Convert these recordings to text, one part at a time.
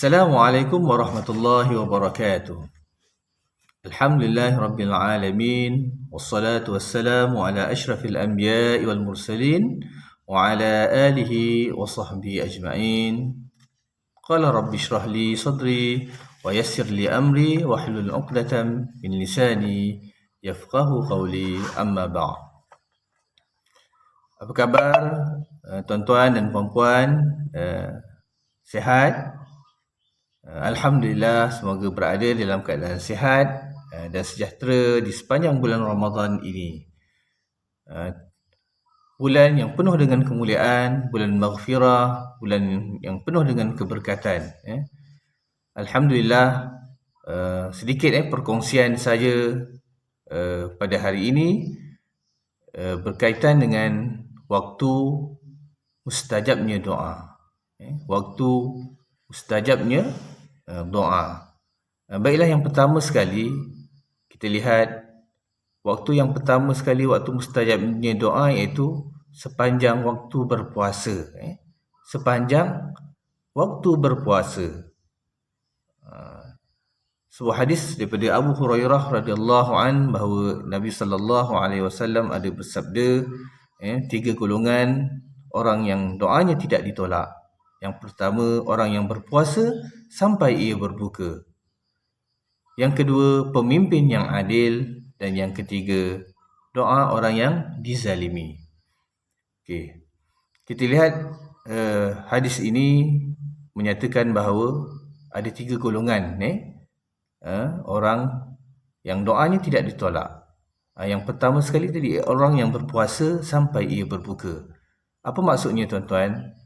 Assalamualaikum warahmatullahi wabarakatuh. Alhamdulillahi rabbil alamin. Wassalatu wassalamu ala ashrafil anbiya'i wal mursalin wa ala alihi wa sahbihi ajma'in. Qala rabbi shrah li sadri wa yassir li amri wa hlul 'uqdatam min lisani yafqahu qawli, amma ba'd. Apa khabar tuan-tuan dan puan-puan? Sihat? Alhamdulillah, semoga berada dalam keadaan sihat dan sejahtera di sepanjang bulan Ramadan ini. Bulan yang penuh dengan kemuliaan, bulan maghfirah, bulan yang penuh dengan keberkatan. Alhamdulillah, sedikit perkongsian saja pada hari ini berkaitan dengan waktu mustajabnya doa. Waktu mustajabnya doa. Baiklah, yang pertama sekali kita lihat waktu yang pertama sekali, waktu mustajabnya doa, iaitu sepanjang waktu berpuasa. Sepanjang waktu berpuasa. Sebuah hadis daripada Abu Hurairah radhiyallahu an bahawa Nabi sallallahu alaihi wasallam ada bersabda, tiga golongan orang yang doanya tidak ditolak. Yang pertama, orang yang berpuasa sampai ia berbuka. Yang kedua, pemimpin yang adil. Dan yang ketiga, doa orang yang dizalimi. Okey. Kita lihat hadis ini menyatakan bahawa ada tiga golongan orang yang doanya tidak ditolak. Yang pertama sekali tadi, orang yang berpuasa sampai ia berbuka. Apa maksudnya, tuan-tuan?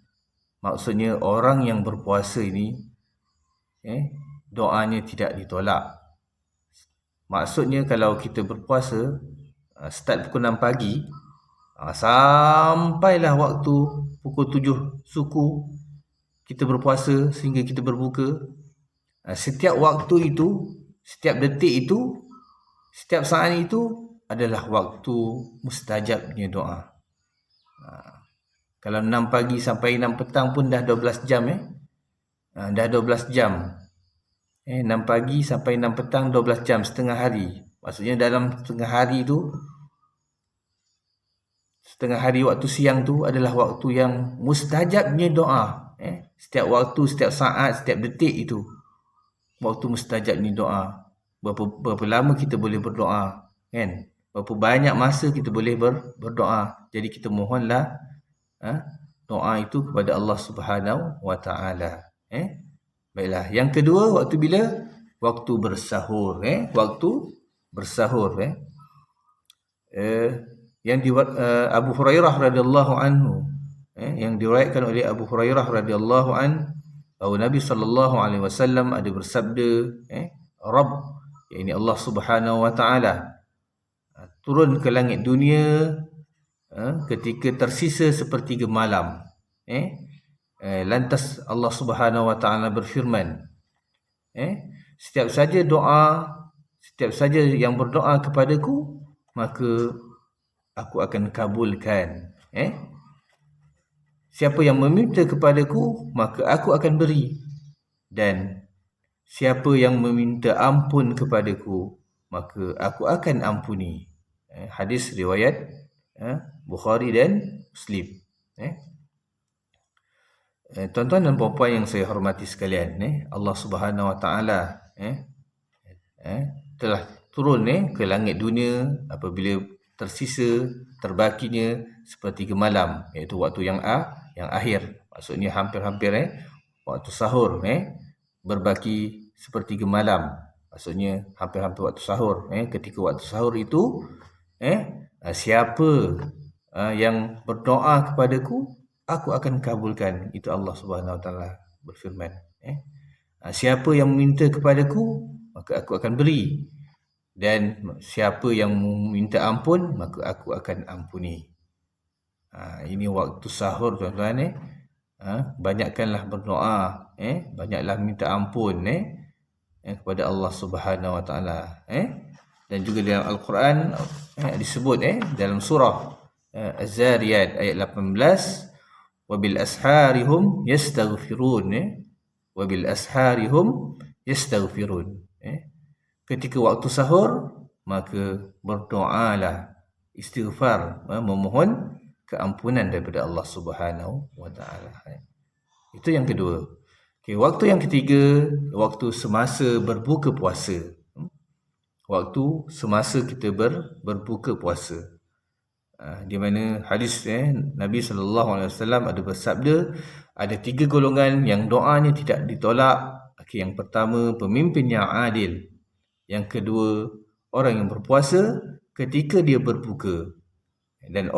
Maksudnya orang yang berpuasa ini doanya tidak ditolak. Maksudnya kalau kita berpuasa start pukul 6 pagi sampailah waktu pukul 7 suku kita berpuasa sehingga kita berbuka. Setiap waktu itu, setiap detik itu, setiap saat itu adalah waktu mustajabnya doa. Kalau 6 pagi sampai 6 petang pun dah 12 jam. Dah 12 jam. 6 pagi sampai 6 petang 12 jam, setengah hari. Maksudnya dalam setengah hari tu, setengah hari waktu siang tu adalah waktu yang mustajabnya doa. Setiap waktu, setiap saat, setiap detik itu waktu mustajabnya doa. Berapa lama kita boleh berdoa, kan? Berapa banyak masa kita boleh berdoa. Jadi kita mohonlah doa itu kepada Allah Subhanahu wa taala. Baiklah, yang kedua, waktu bila? Waktu bersahur. Waktu bersahur. Yang Abu Hurairah radhiyallahu anhu, yang diriwayatkan oleh Abu Hurairah radhiyallahu an bahawa Nabi sallallahu alaihi wasallam ada bersabda, Rabb, yakni Allah Subhanahu wa taala, turun ke langit dunia ketika tersisa sepertiga malam. Lantas Allah Subhanahu wa taala berfirman, setiap saja yang berdoa kepadaku, maka aku akan kabulkan. Siapa yang meminta kepadaku, maka aku akan beri. Dan siapa yang meminta ampun kepadaku, maka aku akan ampuni. Hadis riwayat Bukhari dan Muslim. Tuan-tuan dan puan-puan yang saya hormati sekalian, Allah Subhanahu wa taala telah turun ke langit dunia apabila tersisa terbakinya sepertiga malam, iaitu waktu yang akhir. Maksudnya hampir-hampir waktu sahur, berbaki sepertiga malam. Maksudnya hampir-hampir waktu sahur. Ketika waktu sahur itu, siapa yang berdoa kepadaku, aku akan kabulkan. Itu Allah Subhanahu wa taala berfirman. Siapa yang meminta kepadaku, maka aku akan beri. Dan siapa yang meminta ampun, maka aku akan ampuni. Ini waktu sahur, tuan-tuan. Banyakkanlah berdoa, banyaklah minta ampun kepada Allah Subhanahu wa taala. Dan juga dalam Al-Quran disebut dalam surah Az-Zariyat ayat 18, wabil asharihum yastaghfirun, wa bil ashari hum yastaghfirun. Ketika waktu sahur, maka berdoalah, istighfar, memohon keampunan daripada Allah Subhanahu wa taala. Itu yang kedua. Waktu yang ketiga, waktu semasa berbuka puasa. Waktu semasa kita berbuka puasa. Di mana hadis Nabi SAW ada bersabda, ada 3 golongan yang doanya tidak ditolak. Yang pertama, pemimpin yang adil. Yang kedua, orang yang berpuasa ketika dia berbuka. Dan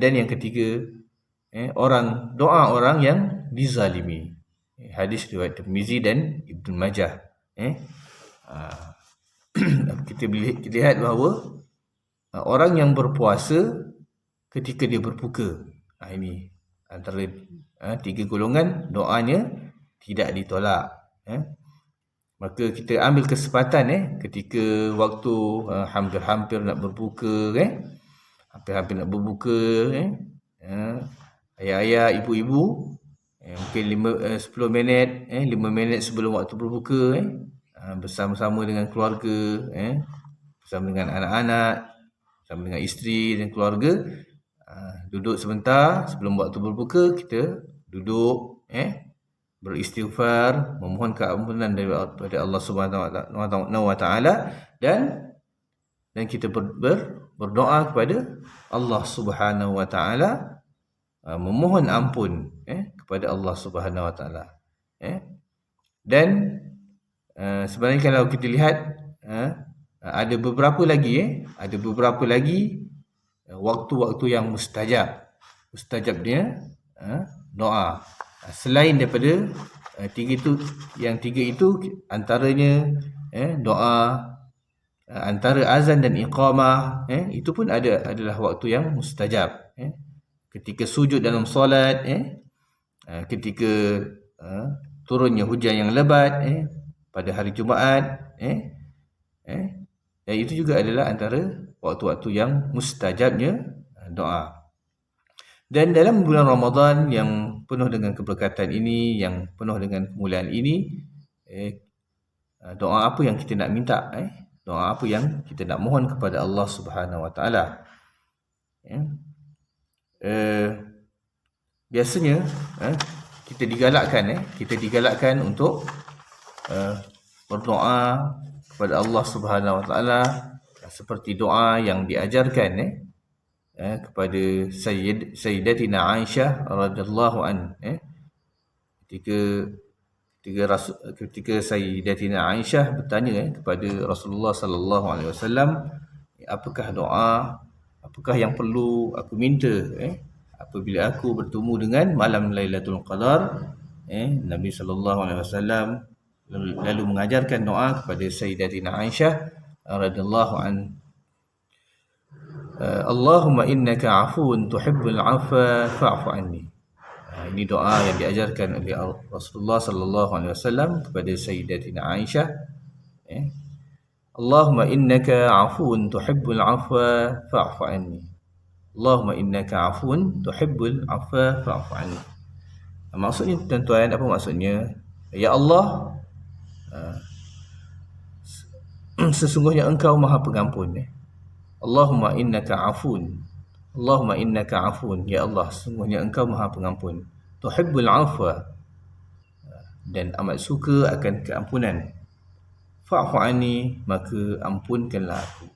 yang ketiga, doa orang yang dizalimi. Hadis riwayat Tirmizi dan Ibnu Majah. Kita lihat bahawa orang yang berpuasa ketika dia berbuka, ini antara 3 golongan doanya tidak ditolak. Maka kita ambil kesempatan ketika waktu hampir-hampir nak berbuka, hampir-hampir nak berbuka, ayah-ayah, ibu-ibu, mungkin 10 minit, 5 minit sebelum waktu berbuka, bersama-sama dengan keluarga, bersama dengan anak-anak, bersama dengan isteri dan keluarga, duduk sebentar sebelum waktu berbuka, kita duduk, beristighfar, memohon keampunan daripada Allah Subhanahu wa taala, dan kita berdoa kepada Allah Subhanahu wa taala, memohon ampun kepada Allah Subhanahu wa taala. Dan sebenarnya kalau kita lihat, ada beberapa lagi waktu-waktu yang mustajab dia doa. Selain daripada yang tiga itu, antaranya doa antara azan dan iqamah, itu pun adalah waktu yang mustajab. Ketika sujud dalam solat, ketika turunnya hujan yang lebat pada hari Jumaat, dan itu juga adalah antara waktu-waktu yang mustajabnya doa. Dan dalam bulan Ramadan yang penuh dengan keberkatan ini, yang penuh dengan kemuliaan ini, doa apa yang kita nak minta? Doa apa yang kita nak mohon kepada Allah Subhanahu wa taala? Biasanya kita digalakkan untuk berdoa kepada Allah Subhanahu wa taala seperti doa yang diajarkan kepada Sayyidatina Aisyah radhiyallahu an, ketika Sayyidatina Aisyah bertanya kepada Rasulullah sallallahu alaihi wasallam, apakah yang perlu aku minta apabila aku bertemu dengan malam Lailatul Qadar? Nabi sallallahu alaihi wasallam lalu mengajarkan doa kepada Sayyidatina Aisyah radhiyallahu an, Allahumma innaka afuun tuhibbul afwa fa'fu anni. Ini doa yang diajarkan oleh Rasulullah sallallahu alaihi wasallam kepada Sayyidatina Aisyah. Allahumma innaka afuun tuhibbul afwa fa'fu anni. Allahumma innaka afuun tuhibbul afwa fa'fu anni. Maksudnya tuan-tuan, apa maksudnya? Ya Allah, sesungguhnya engkau maha pengampun. Allahumma innaka afun. Allahumma innaka afun. Ya Allah, sesungguhnya engkau maha pengampun. Tuhibbul afwa, dan amat suka akan keampunan. Fa'fu anni, maka ampunkanlah aku.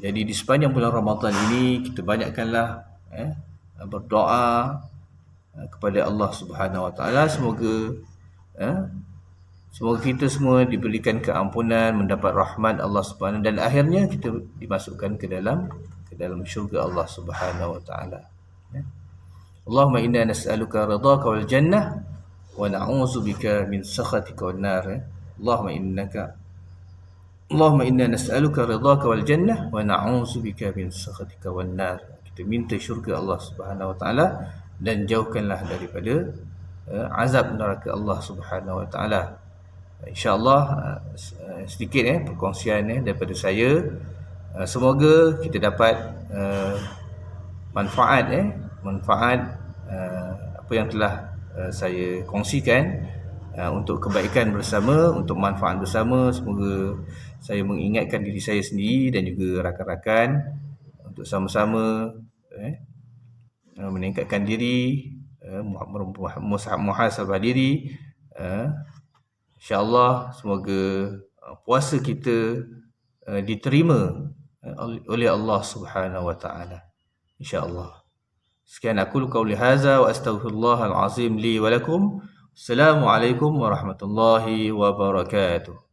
Jadi di sepanjang bulan Ramadan ini, kita banyakkanlah berdoa kepada Allah Subhanahu wa taala, semoga kita semua diberikan keampunan, mendapat rahmat Allah Subhanahu, dan akhirnya kita dimasukkan ke dalam syurga Allah Subhanahu wa taala. Allahumma inna nas'aluka ridhaka wal jannah wa na'udzubika min sakhatika wan nar. Allahumma inna nas'aluka ridhaka wal jannah wa na'udzubika min sakhatika wan nar. Kita minta syurga Allah Subhanahu wa taala dan jauhkanlah daripada azab neraka Allah Subhanahu wa taala. InsyaAllah sedikit perkongsian daripada saya. Semoga kita dapat manfaat apa yang telah saya kongsikan untuk kebaikan bersama, untuk manfaat bersama. Semoga saya mengingatkan diri saya sendiri dan juga rakan-rakan untuk sama-sama meningkatkan diri, muhasabah diri. InsyaAllah semoga puasa kita diterima oleh Allah Subhanahu wa taala. InsyaAllah. Sekian aku qauli hadza wa astaghfirullahal azim li wa lakum. Assalamualaikum warahmatullahi wabarakatuh.